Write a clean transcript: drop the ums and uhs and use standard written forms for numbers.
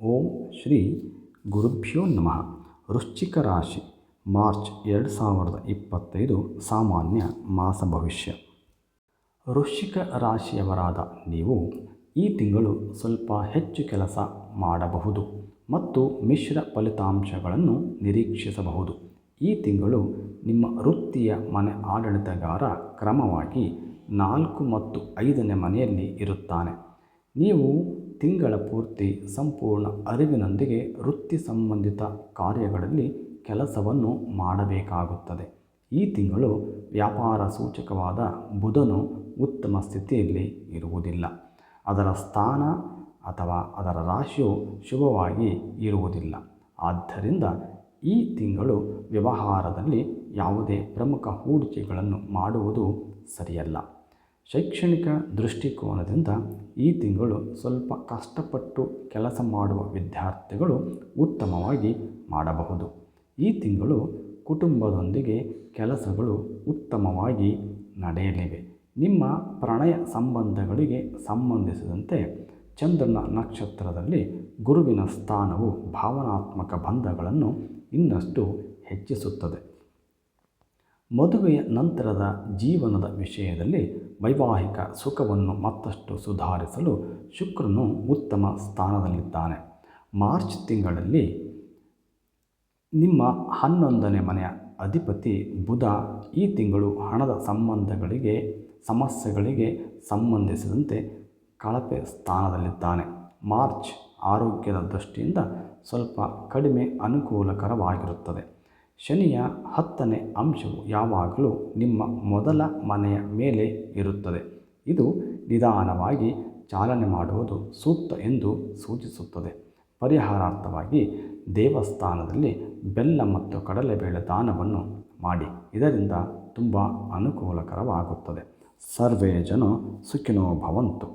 ಓಂ ಶ್ರೀ ಗುರುಭ್ಯೋ ನಮಃ. ವೃಶ್ಚಿಕ ರಾಶಿ ಮಾರ್ಚ್ 2025 ಸಾಮಾನ್ಯ ಮಾಸ ಭವಿಷ್ಯ. ವೃಶ್ಚಿಕ ರಾಶಿಯವರಾದ ನೀವು ಈ ತಿಂಗಳು ಸ್ವಲ್ಪ ಹೆಚ್ಚು ಕೆಲಸ ಮಾಡಬಹುದು ಮತ್ತು ಮಿಶ್ರ ಫಲಿತಾಂಶಗಳನ್ನು ನಿರೀಕ್ಷಿಸಬಹುದು. ಈ ತಿಂಗಳು ನಿಮ್ಮ ವೃತ್ತಿಯ ಮನೆ ಆಡಳಿತಗಾರ ಕ್ರಮವಾಗಿ 4 ಮತ್ತು 5ನೇ ಮನೆಯಲ್ಲಿ ಇರುತ್ತಾನೆ. ನೀವು ತಿಂಗಳ ಪೂರ್ತಿ ಸಂಪೂರ್ಣ ಅರಿವಿನೊಂದಿಗೆ ವೃತ್ತಿ ಸಂಬಂಧಿತ ಕಾರ್ಯಗಳಲ್ಲಿ ಕೆಲಸವನ್ನು ಮಾಡಬೇಕಾಗುತ್ತದೆ. ಈ ತಿಂಗಳು ವ್ಯಾಪಾರ ಸೂಚಕವಾದ ಬುಧನು ಉತ್ತಮ ಸ್ಥಿತಿಯಲ್ಲಿ ಇರುವುದಿಲ್ಲ. ಅದರ ಸ್ಥಾನ ಅಥವಾ ಅದರ ರಾಶಿಯು ಶುಭವಾಗಿ ಇರುವುದಿಲ್ಲ. ಆದ್ದರಿಂದ ಈ ತಿಂಗಳು ವ್ಯವಹಾರದಲ್ಲಿ ಯಾವುದೇ ಪ್ರಮುಖ ಹೂಡಿಕೆಗಳನ್ನು ಮಾಡುವುದು ಸರಿಯಲ್ಲ. ಶೈಕ್ಷಣಿಕ ದೃಷ್ಟಿಕೋನದಿಂದ ಈ ತಿಂಗಳು ಸ್ವಲ್ಪ ಕಷ್ಟಪಟ್ಟು ಕೆಲಸ ಮಾಡುವ ವಿದ್ಯಾರ್ಥಿಗಳು ಉತ್ತಮವಾಗಿ ಮಾಡಬಹುದು. ಈ ತಿಂಗಳು ಕುಟುಂಬದೊಂದಿಗೆ ಕೆಲಸಗಳು ಉತ್ತಮವಾಗಿ ನಡೆಯಲಿವೆ. ನಿಮ್ಮ ಪ್ರಣಯ ಸಂಬಂಧಗಳಿಗೆ ಸಂಬಂಧಿಸಿದಂತೆ ಚಂದ್ರನ ನಕ್ಷತ್ರದಲ್ಲಿ ಗುರುವಿನ ಸ್ಥಾನವು ಭಾವನಾತ್ಮಕ ಬಂಧಗಳನ್ನು ಇನ್ನಷ್ಟು ಹೆಚ್ಚಿಸುತ್ತದೆ. ಮದುವೆಯ ನಂತರದ ಜೀವನದ ವಿಷಯದಲ್ಲಿ ವೈವಾಹಿಕ ಸುಖವನ್ನು ಮತ್ತಷ್ಟು ಸುಧಾರಿಸಲು ಶುಕ್ರನು ಉತ್ತಮ ಸ್ಥಾನದಲ್ಲಿದ್ದಾನೆ. ಮಾರ್ಚ್ ತಿಂಗಳಲ್ಲಿ ನಿಮ್ಮ 11ನೇ ಮನೆಯ ಅಧಿಪತಿ ಬುಧ ಈ ತಿಂಗಳು ಹಣದ ಸಮಸ್ಯೆಗಳಿಗೆ ಸಂಬಂಧಿಸಿದಂತೆ ಕಳಪೆ ಸ್ಥಾನದಲ್ಲಿದ್ದಾನೆ. ಮಾರ್ಚ್ ಆರೋಗ್ಯದ ದೃಷ್ಟಿಯಿಂದ ಸ್ವಲ್ಪ ಕಡಿಮೆ ಅನುಕೂಲಕರವಾಗಿರುತ್ತದೆ. ಶನಿಯ 10ನೇ ಅಂಶವು ಯಾವಾಗಲೂ ನಿಮ್ಮ ಮೊದಲ ಮನೆಯ ಮೇಲೆ ಇರುತ್ತದೆ. ಇದು ನಿಧಾನವಾಗಿ ಚಾಲನೆ ಮಾಡುವುದು ಸೂಕ್ತ ಎಂದು ಸೂಚಿಸುತ್ತದೆ. ಪರಿಹಾರಾರ್ಥವಾಗಿ ದೇವಸ್ಥಾನದಲ್ಲಿ ಬೆಲ್ಲ ಮತ್ತು ಕಡಲೆಬೇಳೆ ದಾನವನ್ನು ಮಾಡಿ. ಇದರಿಂದ ತುಂಬ ಅನುಕೂಲಕರವಾಗುತ್ತದೆ. ಸರ್ವೇ ಜನ ಸುಖಿನೋ ಭವಂತು.